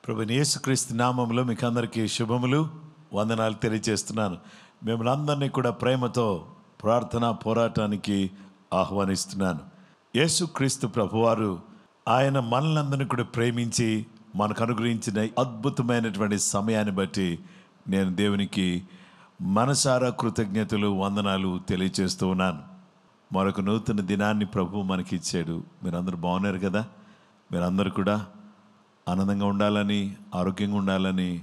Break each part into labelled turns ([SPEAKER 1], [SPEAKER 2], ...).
[SPEAKER 1] ప్రభువైన యేసుక్రీస్తు నామములో మీకు అందరికీ శుభములు, వందనాలు తెలియజేస్తున్నాను. మిమ్మల్ని అందరినీ కూడా ప్రేమతో ప్రార్థన పోరాటానికి ఆహ్వానిస్తున్నాను. యేసుక్రీస్తు ప్రభువారు ఆయన మనలందరినీ కూడా ప్రేమించి మనకు అనుగ్రహించిన అద్భుతమైనటువంటి సమయాన్ని బట్టి నేను దేవునికి మనసారా కృతజ్ఞతలు, వందనాలు తెలియజేస్తూ ఉన్నాను. మరొక నూతన దినాన్ని ప్రభువు మనకి ఇచ్చాడు. మీరందరూ బాగున్నారు కదా? మీరందరూ కూడా ఆనందంగా ఉండాలని, ఆరోగ్యంగా ఉండాలని,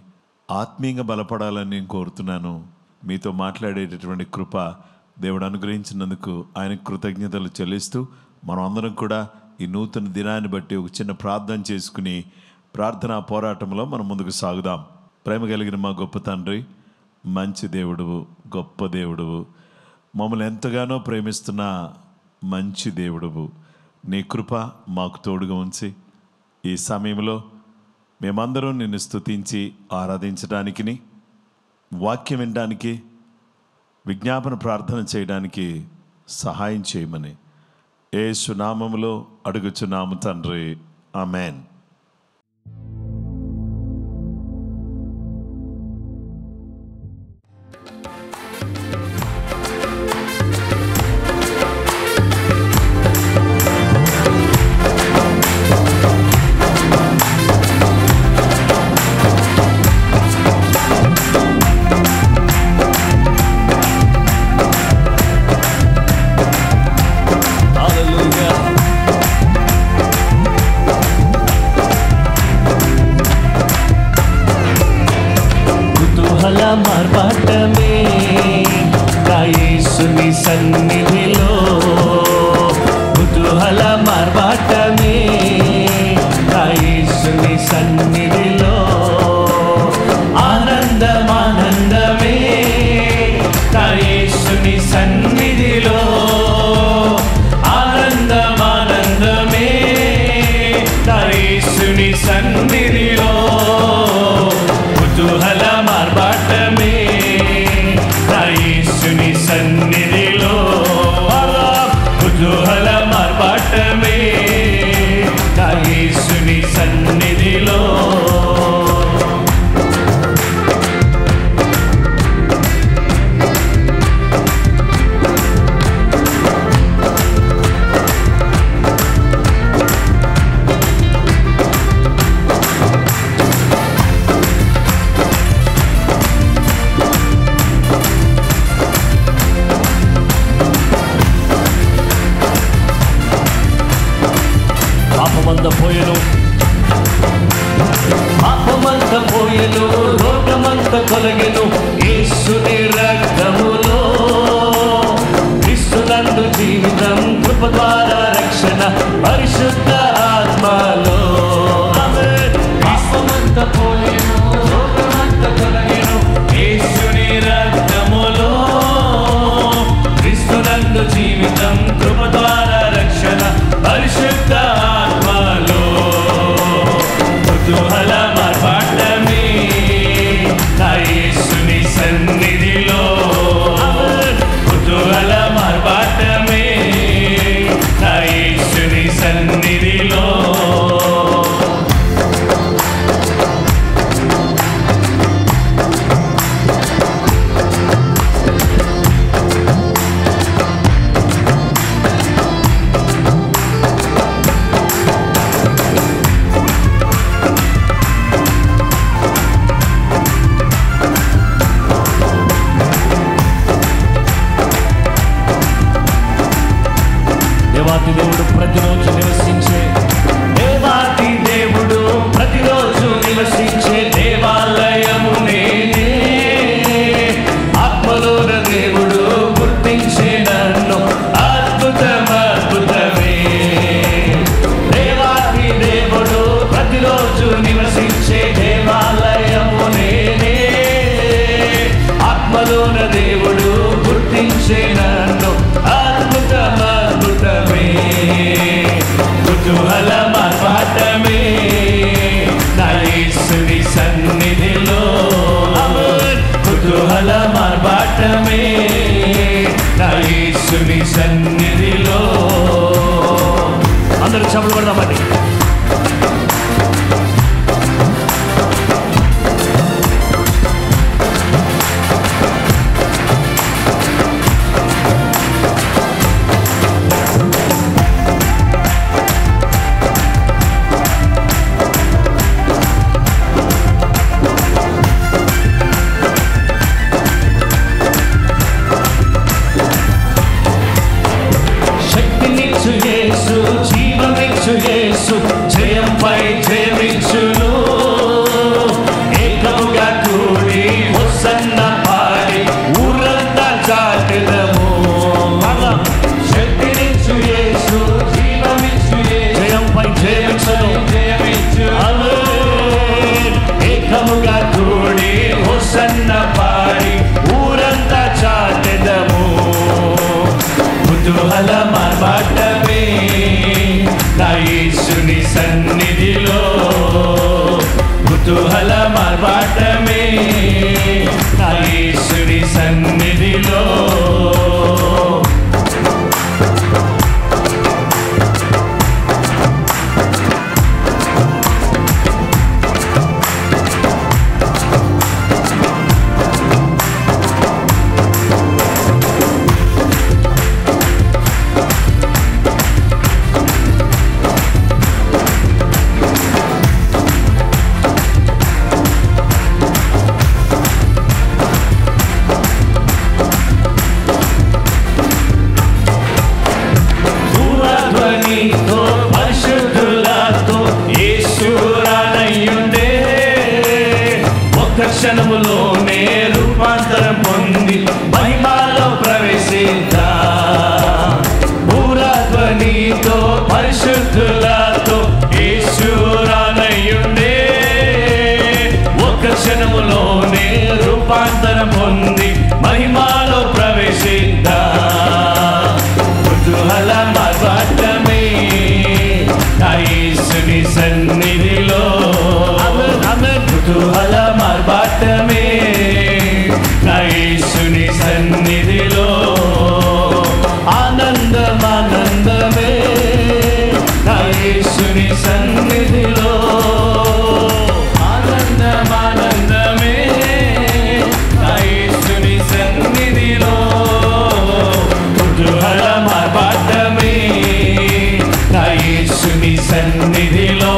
[SPEAKER 1] ఆత్మీయంగా బలపడాలని నేను కోరుతున్నాను. మీతో మాట్లాడేటటువంటి కృప దేవుడు అనుగ్రహించినందుకు ఆయనకు కృతజ్ఞతలు చెల్లిస్తూ మనం అందరం కూడా ఈ నూతన దినాన్ని బట్టి ఒక చిన్న ప్రార్థన చేసుకుని ప్రార్థనా పోరాటంలో మనం ముందుకు సాగుదాం. ప్రేమ కలిగిన మా గొప్ప తండ్రి, మంచి దేవుడువు, గొప్ప దేవుడువు, మమ్మల్ని ఎంతగానో ప్రేమిస్తున్న మంచి దేవుడువు, నీ కృప మాకు తోడుగా ఉంచి ఈ సమయంలో మేమందరం నిన్ను స్తుతించి ఆరాధించడానికిని, వాక్యం వినడానికి, విజ్ఞాపన ప్రార్థన చేయడానికి సహాయం చేయమని యేసు నామములో అడుగుచున్నాము తండ్రి, ఆమేన్.
[SPEAKER 2] మార్పాటమే నా యేసుని సన్నిధిలో, కుతూహల మార్పాటమే నా యేసుని సన్నిధిలో, ఆనందమానందమే నా యేసుని సన్నిధిలో, ఆనందమానందమే నా యేసుని సన్నిధిలో, కుతూహల మార్పాటమే నా యేసుని సన్నిధిలో, కుతూహల మార్పాటమే నా యేసుని సన్నిధిలో. పాపమంత పోయెను, రోగమంత కొలగెను యేసుని రక్తములో, క్రీస్తునందు జీవితం, కృప ద్వారా రక్షణ, పరిశుద్ధ ఆత్మలో. పాపమంత పోయెను, రోగమంత కొలగెను యేసుని రక్తములో, క్రీస్తునందు జీవితం, కృప ద్వారా రక్షణ, పరిశుద్ధ ఆత్మలో, కుతూహల మార్పాటమే నా యేసుని సన్నిధిలో, కుతూహల మార్పాటమే నా యేసుని సన్నిధిలో. దేవాతి దేవుడు ప్రతిరోజు నివసించే, దేవాతి దేవుడు ప్రతిరోజు నివసించే దేవాలయము నేనే, ఆత్మలోన దేవుడు గుర్తించే నన్ను అద్భుతం అద్భుతమే. దేవాతి దేవుడు ప్రతిరోజు నివసించే దేవాలయము నేనే, ఆత్మలోన దేవుడు గుర్తించే నన్ను అద్భుతం అద్భుతమే. కుతూహల మార్పాటమే నా యేసుని సన్నిధిలో, కుతూహల మార్పాటమే నా యేసుని సన్నిధిలో. అందరూ చప్పట్లు కొడదామండి. నా యేసుని సన్నిధిలో. క్షణములోనే రూపాంతరం పొంది మహిమలో ప్రవేశిద్దా. భూరాధ్వనితో పరిశుద్ధులతో యేసు రానయ్యుండే. ఒక్క క్షణములోనే రూపాంతరం పొంది మహిమలో ప్రవేశిద్దా. కుతూహల మార్గమే నా యేసుని సన్నిధిలో. కుతూహల మార్గమే నా యేసుని సన్నిధిలో. ఆనందమానందమే నా యేసుని సన్నిధిలో. ఆనందమానందమే నా యేసుని సన్నిధిలో. కుతూహల మార్గమే నా యేసుని సన్నిధిలో.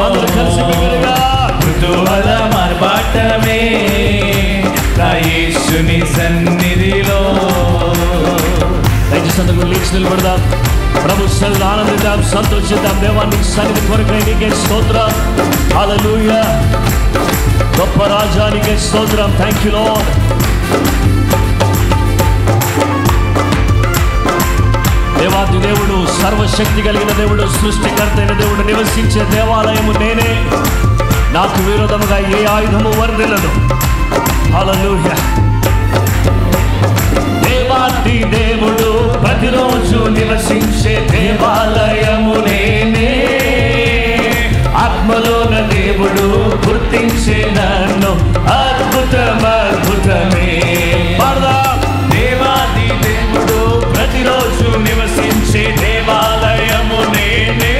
[SPEAKER 2] కుతూహల మార్గమే నా యేసుని సన్నిధిలో.
[SPEAKER 3] దయచేసి అందరూ లేచి నిలబడదాం. ప్రభు సన్నిధిలో ఆనందిద్దాం, సంతోషిద్దాం. దేవాన్ని సన్నిధి కొరకై నీకే స్తోత్రం. హల్లెలూయా. గొప్ప రాజానికే స్తోత్రం. Thank you lord. దేవాది దేవుడు, సర్వశక్తి కలిగిన దేవుడు, సృష్టికర్త అయిన దేవుడు నివసించే దేవాలయము నేనే. నాకు విరోధముగా ఏ ఆయుధము వర్ధిల్లదు. హల్లెలూయా. దేవాది దేవుడు ప్రతిరోజు నివసించే దేవాలయము నేనే. ఆత్మలోన దేవుడు గుర్తించే నన్ను అద్భుతమే. దేవాది దేవుడు ప్రతిరోజు నివసించే దేవాలయము నేనే.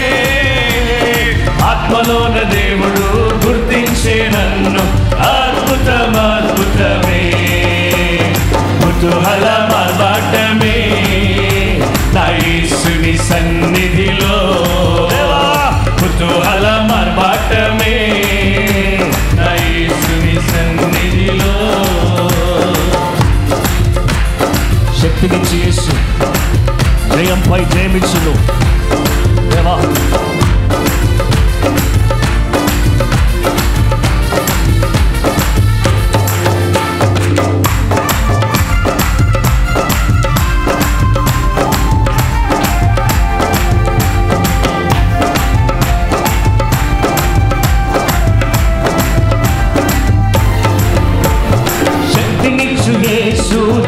[SPEAKER 3] ఆత్మలోన దేవుడు గుర్తించే నన్ను అద్భుతమే. కుతూహల మార్గమే నా యేసుని సన్నిధిలో. కుతూహల మార్గమే నా యేసుని సన్నిధిలో. శక్తినిచ్చి యేసు జయంపై జయమిచ్చును. దేవా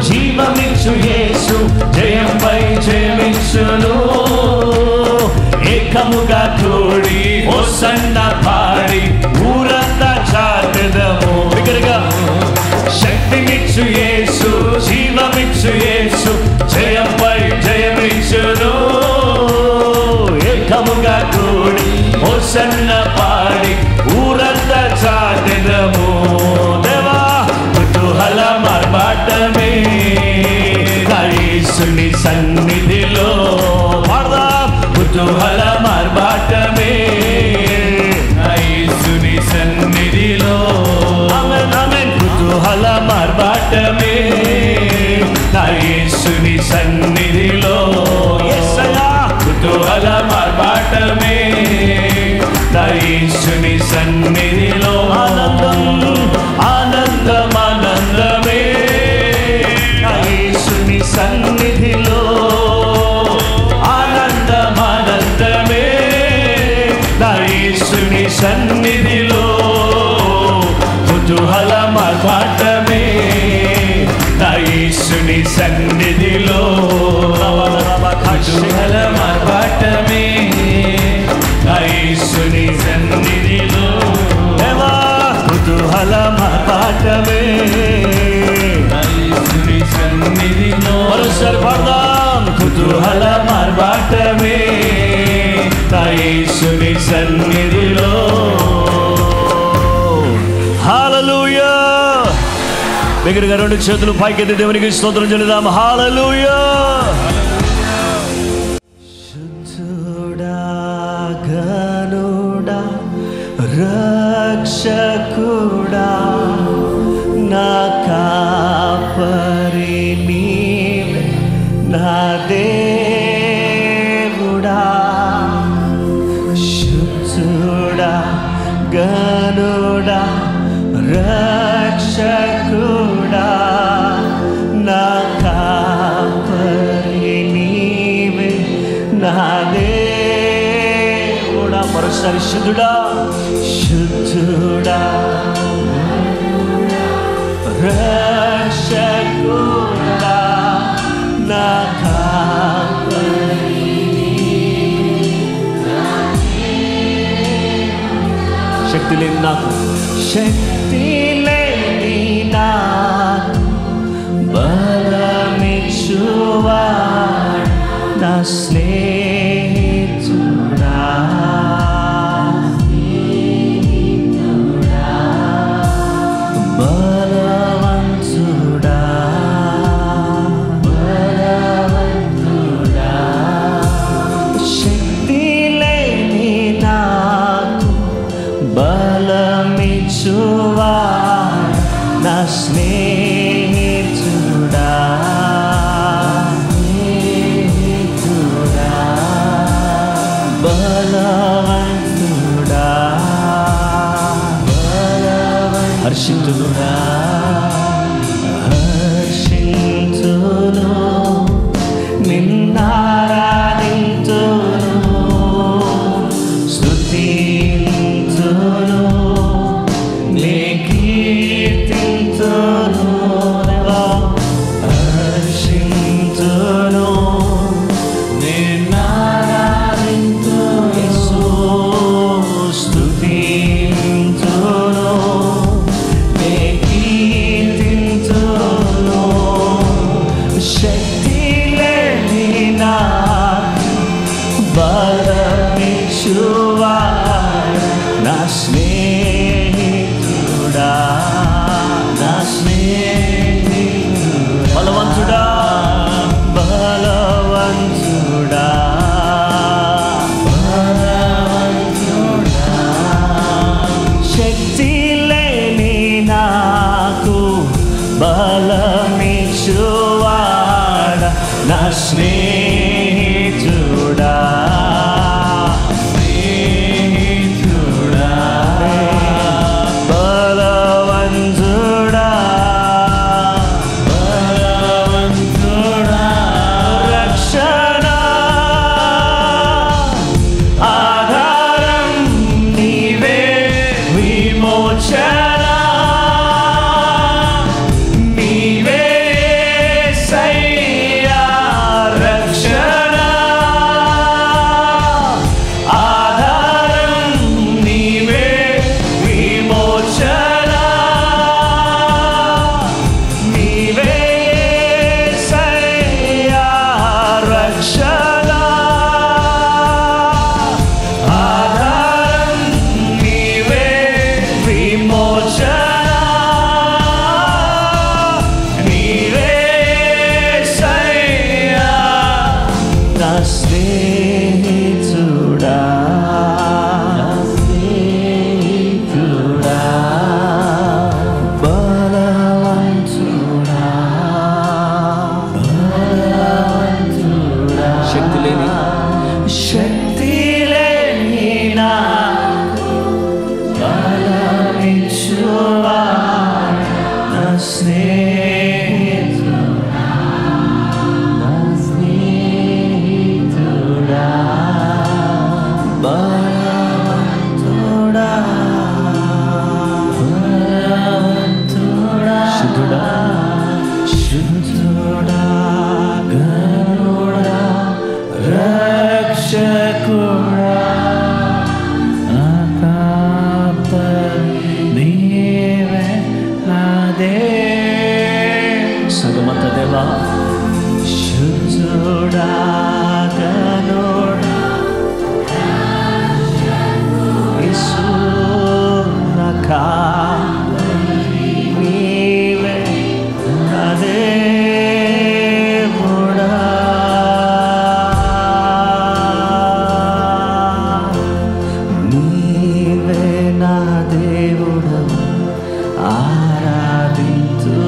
[SPEAKER 3] జీవమిచ్చు యేసు జయంపై జయమిచ్చును. ఏకముగా కూడి హోసన్న పాడి ఊరంతా చాటెదము. బిగ్గరగా శక్తినిచ్చు యేసు, జీవమిచ్చు యేసు జయంపై జయమిచ్చును. ఏకముగా కూడి హోసన్న పాడి ఊరంతా చాటెదము. దేవా కుతూహల మార్గమే నా యేసుని సన్నిధిలో. కుతూహల మార్గమే నా యేసుని సన్నిధిలో. కుతూహల మార్గమే నా యేసుని సన్నిధిలో. కుతూహల మార్గమే నా యేసుని సన్నిధిలో. ఆనందం ఆనందమానందమే నా యేసుని సన్నిధిలో. ఆనందమానందమే నా యేసుని సన్నిధిలో. కుతూహల మార్గమే నా యేసుని సన్నిధిలో. కుతూహల మార్గమే నా యేసుని సన్నిధిలో. కుతూహల మార్గమే బాటమే
[SPEAKER 2] యేసుని సన్నిధిలో
[SPEAKER 3] మరోసారి పాడదాం.
[SPEAKER 2] కుతూహల మార్బాటమే నా యేసుని సన్నిధిలో.
[SPEAKER 3] హల్లెలూయా. దగ్గరగా రెండు చేతులు పైకెత్తి దేవునికి స్తోత్రం చెల్లిద్దాం. హల్లెలూయా. శుద్ధుడా గనుడా రక్షకుడా నా కాపరి నీవే నా దేవుడా. శుద్ధుడా గనుడా రక్షకుడా నా కాపరి నీవే నా దేవుడా. మరోసారి శుద్ధుడా శుద్ధుడా రక్షకుడా నా కాపరి శక్తి లేని నాకు శక్తి లేని నాకు బలమిచ్చువాడు నా స్నేహితుడా. బలవంతుడా బలవంతుడా శక్తి లేని నాకు బలమిచ్చువాడు నా స్నేహితుడా. బలవంతుడా హర్షింతుడా హర్షింతును నిన్నారాధింతును స్తుతింతును నీ కీర్తింతును హర్షింతును నిన్నారాధింతును స్తుతింతును నీ కీర్తింతును. శక్తి లేని నాకు బలమిచ్చువాడు నా స్నేహితుడా. నా స్నేహితుడా బలవంతుడా బలవంతుడా బలవంతుడా శక్తి లేని నాకు బలమిచ్చువాడ నా స్నేహితుడా. స్నేహితుడా బలవంతుడా బలవంతుడా రక్షణ ఆధారం నీవే విమోచన నీవే సయ్యా రక్షణ దేవా శుద్ధుడా గనుడా యేసు నా కాపరి నీవే నా దేవుడా నీవే నా దేవుడవు ఆరాధింతును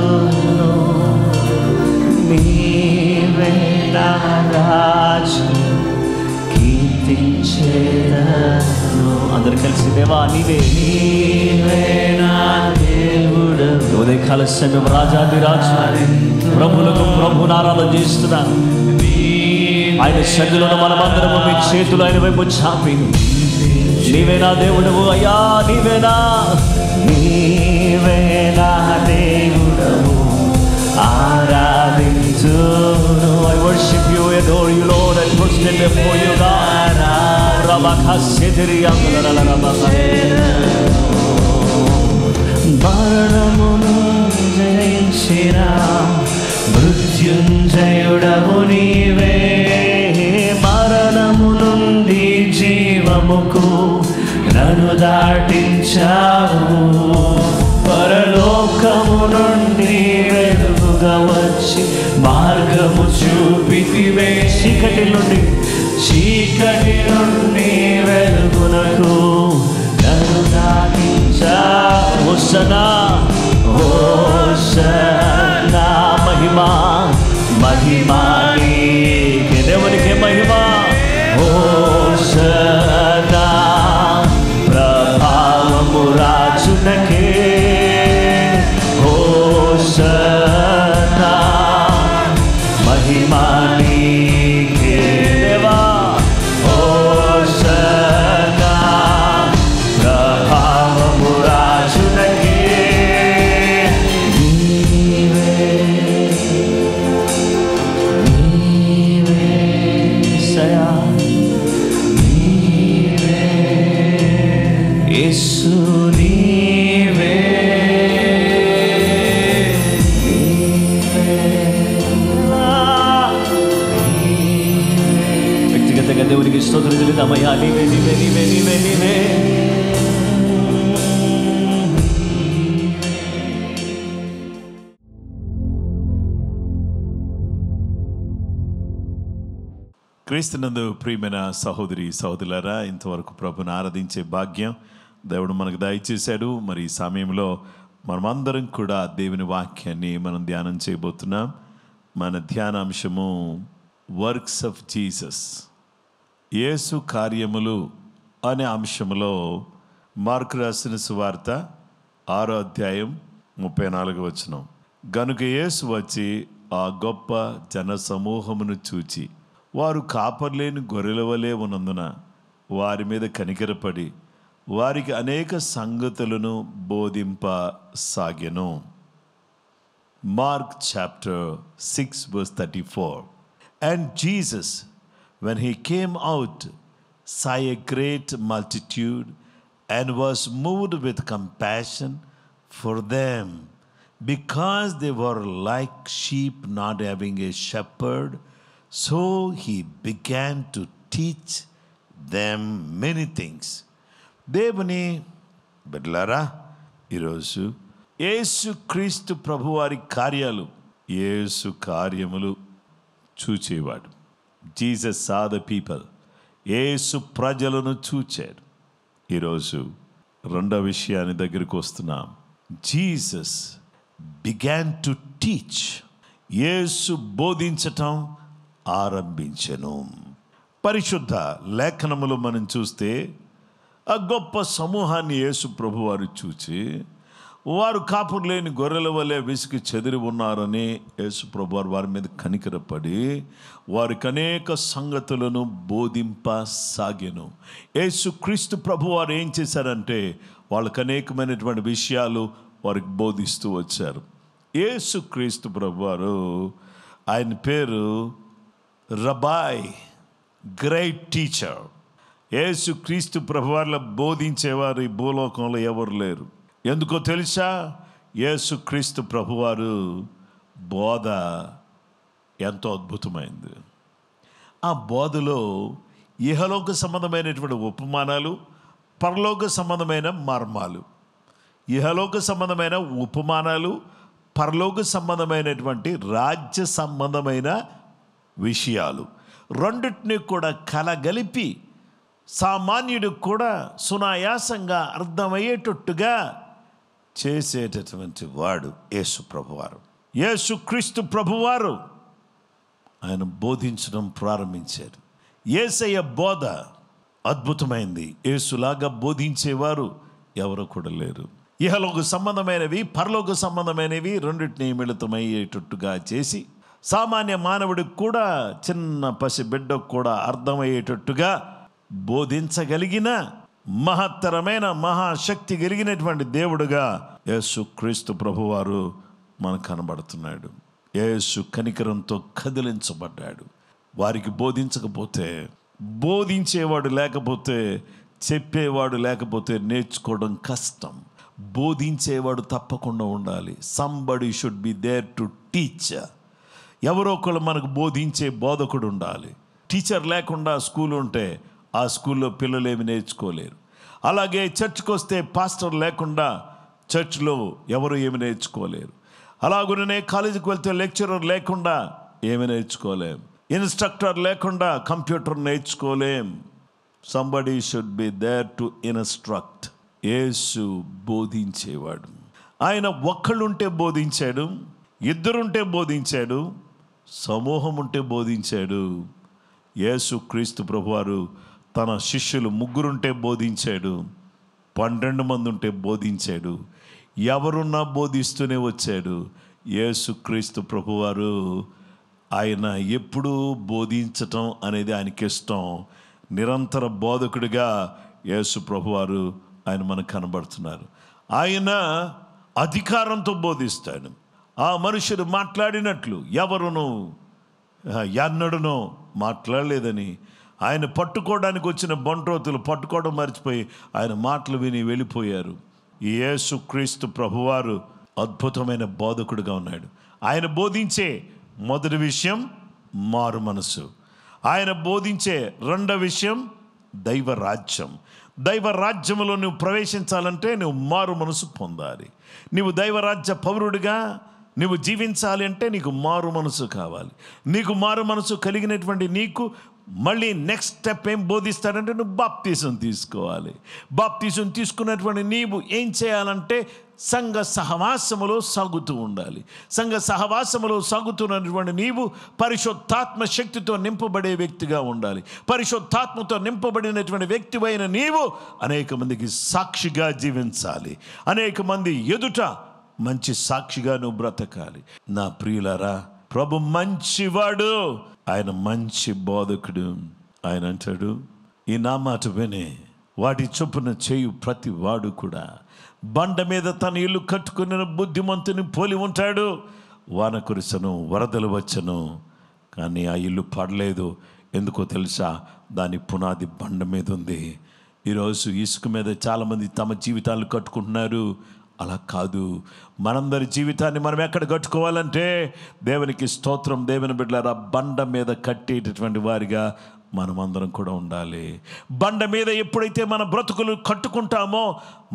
[SPEAKER 3] నీవే నా రాజు కీర్తించేదను అందరు కలిసి దేవా నీవే నా దేవుడవు ఉదయకాల సమయం రాజాదిరాజు ప్రభులకు ప్రభుని ఆరాధన చేస్తున్నాను ఆయన సన్నిధిలో మనమందరము మీ చేతులు ఆయన వైపు చాపి నీవే నా దేవుడవు అయ్యా నీవే నా దేవుడవు ఆరాధించును I worship you, adore you, Lord, and worship before you, God. మరణమును జయించిన మృత్యుంజయుడవు నీవే మరణము నుండి జీవముకు నన్ను దాటించావు పరలోకము నుండి వెలుగుగా వచ్చి మార్గము చూపితివే చీకటి నుండి వెలుగునకు నన్ను దాటించావు హోసన్నా హోసన్నా మహిమా నీకే దేవునికే మహిమా హోసన్నా ప్రభావము రాజునకే హోసన్నా మహిమా నీకే దేవా హోసన్నా ప్రభావము రాజునకే యేసు నీవే వ్యక్తిగతంగా దేవునికి స్తోత్రం చెల్లిద్దామయ్యా నీవే నీవే నీవే నీవే నీవే
[SPEAKER 1] క్రీస్తునందు ప్రియమైన సహోదరి సహోదరులారా, ఇంతవరకు ప్రభుని ఆరాధించే భాగ్యం దేవుడు మనకు దయచేశాడు. మరి ఈ సమయంలో మనమందరం కూడా దేవుని వాక్యాన్ని మనం ధ్యానం చేయబోతున్నాం. మన ధ్యానాంశము వర్క్స్ ఆఫ్ జీసస్, యేసు కార్యములు అనే అంశంలో మార్కు రాసిన సువార్త 6వ అధ్యాయం 34వ వచనం. గనుక యేసు వచ్చి ఆ గొప్ప జన సమూహమును చూచి వారు కాపర్లేని గొర్రెల వలె ఉన్నందున వారి మీద కనికరపడి వారికి అనేక సంగతులను బోధింపసాగెను. Mark chapter 6 verse 34. And Jesus, when he came out, saw a great multitude and was moved with compassion for them, because they were like sheep not having a shepherd. So he began to teach them many things. దేవుని బిడ్డలారా, ఈరోజు యేసు క్రీస్తు ప్రభువారి కార్యాలు, యేసు కార్యములు చూచేవాడు. Jesus saw the people, యేసు ప్రజలను చూచాడు. ఈరోజు రెండో విషయాన్ని దగ్గరికి వస్తున్నాం. జీసస్ బిగాన్ టు టీచ్, యేసు బోధించటం ఆరంభించెను. పరిశుద్ధ లేఖనములు మనం చూస్తే ఆ గొప్ప సమూహాన్ని యేసు ప్రభువారు చూచి వారు కాపురు లేని గొర్రెల వలె విసికి చెదిరి ఉన్నారని యేసు ప్రభువారు వారి మీద కనికరపడి వారికి అనేక సంగతులను బోధింపసాగెను. యేసు క్రీస్తు ప్రభువారు ఏం చేశారంటే వాళ్ళకి అనేకమైనటువంటి విషయాలు వారికి బోధిస్తూ వచ్చారు. యేసు క్రీస్తు ప్రభువారు, ఆయన పేరు రబాయ్, గ్రేట్ టీచర్. యేసు క్రీస్తు ప్రభువారిలో బోధించేవారు ఈ భూలోకంలో ఎవరు లేరు. ఎందుకో తెలుసా? యేసు క్రీస్తు ప్రభువారు బోధ ఎంతో అద్భుతమైంది. ఆ బోధలో ఇహలోక సంబంధమైనటువంటి ఉపమానాలు, పరలోక సంబంధమైన మర్మాలు, ఇహలోక సంబంధమైన ఉపమానాలు, పరలోక సంబంధమైనటువంటి రాజ్య సంబంధమైన విషయాలు రెండింటినీ కూడా కలగలిపి సామాన్యుడు కూడా సునాయాసంగా అర్థమయ్యేటట్టుగా చేసేటటువంటి వాడు యేసు ప్రభువారు. యేసుక్రీస్తు ప్రభువారు ఆయన బోధించడం ప్రారంభించారు. యేసయ్య బోధ అద్భుతమైంది. యేసులాగా బోధించేవారు ఎవరు కూడా లేరు. ఇహలోక సంబంధమైనవి, పరలోక సంబంధమైనవి రెండింటినీ మిళితమయ్యేటట్టుగా చేసి సామాన్య మానవుడికి కూడా, చిన్న పసి బిడ్డకు కూడా అర్థమయ్యేటట్టుగా బోధించగలిగిన మహత్తరమైన మహాశక్తి కలిగినటువంటి దేవుడుగా యేసుక్రీస్తు ప్రభువారు మనకు కనబడుతున్నాడు. యేసు కనికరంతో కదిలించబడ్డాడు. వారికి బోధించకపోతే, బోధించేవాడు లేకపోతే, చెప్పేవాడు లేకపోతే నేర్చుకోవడం కష్టం. బోధించేవాడు తప్పకుండా ఉండాలి. Somebody should be there to teach. ఎవరో ఒకళ్ళు మనకు బోధించే బోధకుడు ఉండాలి. టీచర్ లేకుండా స్కూల్ ఉంటే ఆ స్కూల్లో పిల్లలు ఏమి నేర్చుకోలేరు. అలాగే చర్చ్కి వస్తే పాస్టర్ లేకుండా చర్చ్లో ఎవరు ఏమి నేర్చుకోలేరు. అలాగనే కాలేజీకి వెళ్తే లెక్చరర్ లేకుండా ఏమి నేర్చుకోలేం. ఇన్స్ట్రక్టర్ లేకుండా కంప్యూటర్ నేర్చుకోలేం. Somebody should be there to instruct. Yesu బోధించేవాడు. ఆయన ఒక్కళ్ళుంటే బోధించాడు, ఇద్దరుంటే బోధించాడు, సమూహం ఉంటే బోధించాడు. యేసుక్రీస్తు ప్రభువారు తన శిష్యులు 3 ఉంటే బోధించాడు, 12 మంది ఉంటే బోధించాడు. ఎవరున్నా బోధిస్తూనే వచ్చాడు. యేసుక్రీస్తు ప్రభువారు ఆయన ఎప్పుడూ బోధించటం అనేది ఆయనకి ఇష్టం. నిరంతర బోధకుడిగా యేసు ప్రభువారు ఆయన మనకు కనబడుతున్నారు. ఆయన అధికారంతో బోధిస్తాడు. ఆ మనుషుడు మాట్లాడినట్లు ఎవరును ఎన్నడనో మాట్లాడలేదని, ఆయన పట్టుకోవడానికి వచ్చిన బంట్రోతులు పట్టుకోవడం మర్చిపోయి ఆయన మాటలు విని వెళ్ళిపోయారు. ఈ యేసుక్రీస్తు ప్రభువారు అద్భుతమైన బోధకుడిగా ఉన్నాడు. ఆయన బోధించే మొదటి విషయం మారు మనసు. ఆయన బోధించే రెండవ విషయం దైవరాజ్యం. దైవరాజ్యంలో నువ్వు ప్రవేశించాలంటే నువ్వు మారు మనసు పొందాలి. నువ్వు దైవరాజ్య పౌరుడిగా నువ్వు జీవించాలి అంటే నీకు మారు మనసు కావాలి. నీకు మారు మనసు కలిగినటువంటి నీకు మళ్ళీ నెక్స్ట్ స్టెప్ ఏం బోధిస్తాడంటే నువ్వు బాప్తీసం తీసుకోవాలి. బాప్తీసం తీసుకున్నటువంటి నీవు ఏం చేయాలంటే సంఘ సహవాసములో సాగుతూ ఉండాలి. సంఘ సహవాసములో సాగుతున్నటువంటి నీవు పరిశుద్ధాత్మ శక్తితో నింపబడే వ్యక్తిగా ఉండాలి. పరిశుద్ధాత్మతో నింపబడినటువంటి వ్యక్తివైన నీవు అనేక మందికి సాక్షిగా జీవించాలి. అనేక మంది ఎదుట మంచి సాక్షిగా నువ్వు బ్రతకాలి. నా ప్రియులారా, ప్రభు మంచివాడు, ఆయన మంచి బోధకుడు. ఆయన అంటాడు, ఈ నా మాట వినే వాటి చొప్పున చేయు ప్రతి వాడు కూడా బండ మీద తన ఇల్లు కట్టుకుని బుద్ధిమంతుని పోలి ఉంటాడు. వాన కురిసెను, వరదలు వచ్చెను, కానీ ఆ ఇల్లు పడలేదు. ఎందుకో తెలుసా? దాని పునాది బండ మీద ఉంది. ఈరోజు ఇసుక మీద చాలామంది తమ జీవితాలు కట్టుకుంటున్నారు. అలా కాదు. మనందరి జీవితాన్ని మనం ఎక్కడ కట్టుకోవాలంటే దేవునికి స్తోత్రం. దేవుని బిడ్డలారా, బండ మీద కట్టేటటువంటి వారిగా మనమందరం కూడా ఉండాలి. బండ మీద ఎప్పుడైతే మన బ్రతుకులు కట్టుకుంటామో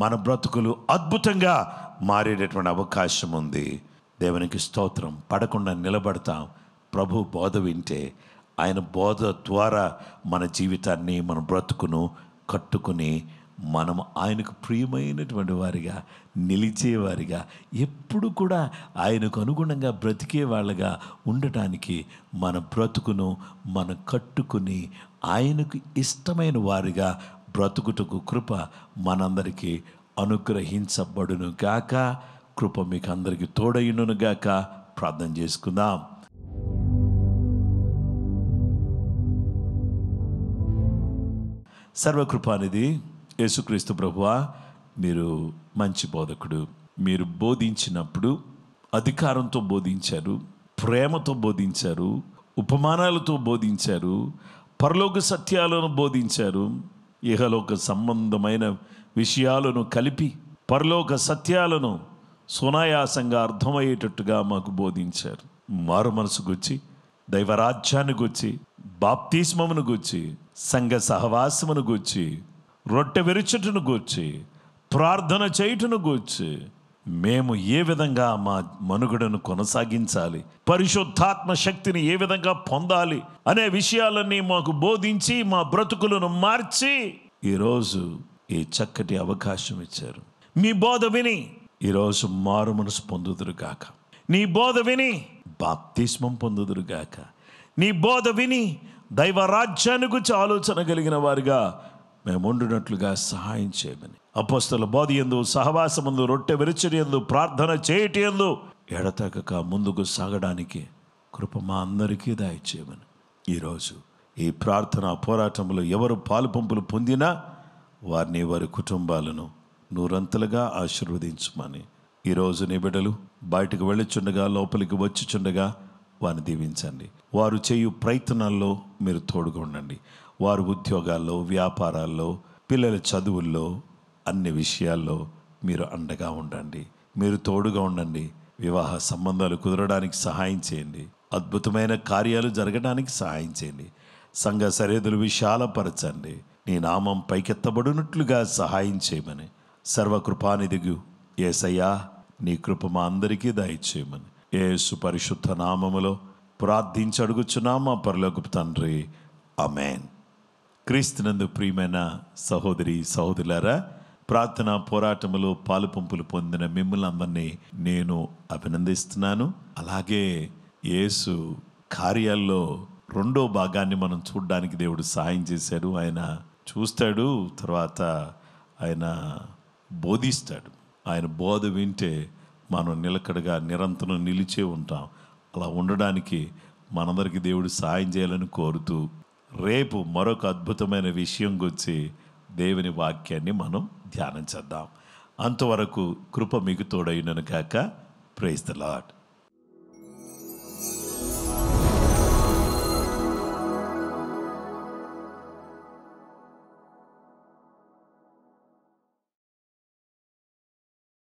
[SPEAKER 1] మన బ్రతుకులు అద్భుతంగా మారేటటువంటి అవకాశం ఉంది. దేవునికి స్తోత్రం. పడకుండా నిలబడతాం. ప్రభు బోధ వింటే ఆయన బోధ ద్వారా మన జీవితాన్ని, మన బ్రతుకును కట్టుకుని మనం ఆయనకు ప్రియమైనటువంటి వారిగా, నిలిచేవారిగా, ఎప్పుడు కూడా ఆయనకు అనుగుణంగా బ్రతికే వాళ్ళగా ఉండటానికి మన బ్రతుకును మనం కట్టుకుని ఆయనకు ఇష్టమైన వారిగా బ్రతుకుటకు కృప మనందరికీ అనుగ్రహించబడును గాక. కృప మీకు అందరికీ తోడైనను గాక. ప్రార్థన చేసుకుందాం. సర్వకృపానిధి యేసుక్రీస్తు ప్రభువా, మీరు మంచి బోధకుడు. మీరు బోధించినప్పుడు అధికారంతో బోధించారు, ప్రేమతో బోధించారు, ఉపమానాలతో బోధించారు, పరలోక సత్యాలను బోధించారు, ఇహలోక సంబంధమైన విషయాలను కలిపి పరలోక సత్యాలను సునాయాసంగా అర్థమయ్యేటట్టుగా మాకు బోధించారు. మారు మనసుకు వచ్చి దైవరాజ్యాన్ని గూర్చి, బాప్తిస్మమును గూర్చి, సంఘ సహవాసమును గూర్చి, రొట్టె విరుచుటను గూర్చి, ప్రార్థన చేయుటను గూర్చి, మేము ఏ విధంగా మా మనుగడను కొనసాగించాలి, పరిశుద్ధాత్మ శక్తిని ఏ విధంగా పొందాలి అనే విషయాలన్నీ మాకు బోధించి మా బ్రతుకులను మార్చి ఈరోజు ఈ చక్కటి అవకాశం ఇచ్చారు. మీ బోధ విని ఈరోజు మారు మనసు పొందుదురుగాక. నీ బోధ విని బాప్తిస్మం పొందుదురుగాక. నీ బోధ విని దైవ రాజ్యాన్ని గురించి ఆలోచన కలిగిన వారిగా మేము ఉండునట్లుగా సహాయం చేయమని, అపోస్తల బోధ యందు, సహవాసమందు, రొట్టె విరుచుట యందు, ప్రార్థన చేయటి యందు ఎడతెగక ముందుకు సాగడానికి కృప మా అందరికీ దయచేయమని, ఈరోజు ఈ ప్రార్థన పోరాటంలో ఎవరు పాలు పంపులు పొందినా వారిని, వారి కుటుంబాలను నూరంతలుగా ఆశీర్వదించమని, ఈరోజు నీ బిడ్డలు బయటకు వెళ్ళుచుండగా, లోపలికి వచ్చుచుండగా వారిని దీవించండి. వారు చేయు ప్రయత్నాల్లో మీరు తోడుగా ఉండండి. వారు ఉద్యోగాల్లో, వ్యాపారాల్లో, పిల్లల చదువుల్లో, అన్ని విషయాల్లో మీరు అండగా ఉండండి. మీరు తోడుగా ఉండండి. వివాహ సంబంధాలు కుదరడానికి సహాయం చేయండి. అద్భుతమైన కార్యాలు జరగడానికి సహాయం చేయండి. సంఘ సరిహద్దులు విశాలపరచండి. నీ నామం పైకెత్తబడినట్లుగా సహాయం చేయమని, సర్వకృపానిధిగు యేసయ్యా నీ కృప మా అందరికీ దయచేయమని యేసు పరిశుద్ధ నామములో ప్రార్థించి అడుగుచున్నాం మా పరలోకపు తండ్రి. ఆమేన్. క్రీస్తునందు ప్రియమైన సహోదరి సహోదరులారా, ప్రార్థన పోరాటములో పాలు పంపులు పొందిన మిమ్మల్ని అందరినీ నేను అభినందిస్తున్నాను. అలాగే యేసు కార్యాల్లో రెండో భాగాన్ని మనం చూడడానికి దేవుడు సహాయం చేశాడు. ఆయన చూస్తాడు, తర్వాత ఆయన బోధిస్తాడు. ఆయన బోధ వింటే మనం నిలకడగా నిరంతరం నిలిచే ఉంటాం. అలా ఉండడానికి మనందరికీ దేవుడు సహాయం చేయాలని కోరుతూ, రేపు మరొక అద్భుతమైన విషయం గురించి దేవుని వాక్యాన్ని మనం ధ్యానం చేద్దాం. అంతవరకు కృప మీకు తోడైనను కాక. Praise the lord.